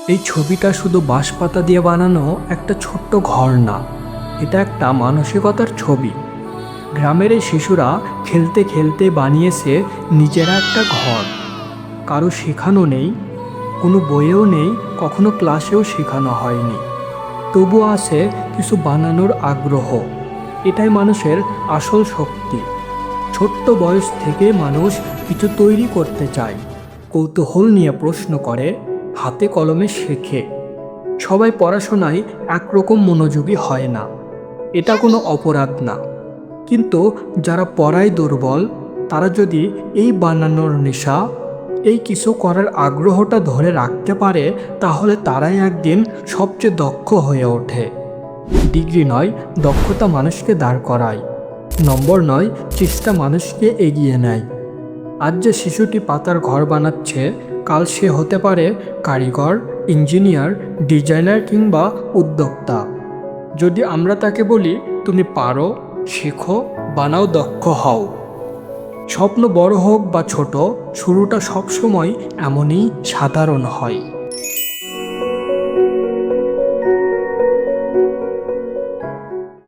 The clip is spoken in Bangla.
এই ছবিটা শুধু বাঁশপাতা দিয়ে বানানো একটা ছোট্ট ঘর না, এটা একটা মানসিকতার ছবি। গ্রামের এই শিশুরা খেলতে খেলতে বানিয়েছে নিজেরা একটা ঘর। কারো শেখানো নেই, কোনো বইয়েও নেই, কখনো ক্লাসেও শেখানো হয়নি। তবুও আছে কিছু বানানোর আগ্রহ। এটাই মানুষের আসল শক্তি। ছোট্ট বয়স থেকে মানুষ কিছু তৈরি করতে চায়, কৌতূহল নিয়ে প্রশ্ন করে, হাতে কলমে শেখে। সবাই পড়াশোনায় একরকম মনোযোগী হয় না, এটা কোনো অপরাধ না। কিন্তু যারা পড়ায় দুর্বল, তারা যদি এই বানানোর নেশা, এই কিছু করার আগ্রহটা ধরে রাখতে পারে, তাহলে তারাই একদিন সবচেয়ে দক্ষ হয়ে ওঠে। ডিগ্রি নয়, দক্ষতা মানুষকে দাঁড় করায়। নম্বর নয়, চেষ্টা মানুষকে এগিয়ে নেয়। আজ যে শিশুটি পাতার ঘর বানাচ্ছে, কাল সে হতে পারে কারিগর, ইঞ্জিনিয়ার, ডিজাইনার কিংবা উদ্যোক্তা। যদি আমরা তাকে বলি, তুমি পারো, শেখো, বানাও, দক্ষ হও। স্বপ্ন বড় হোক বা ছোট, শুরুটা সবসময় এমনই সাধারণ হয়।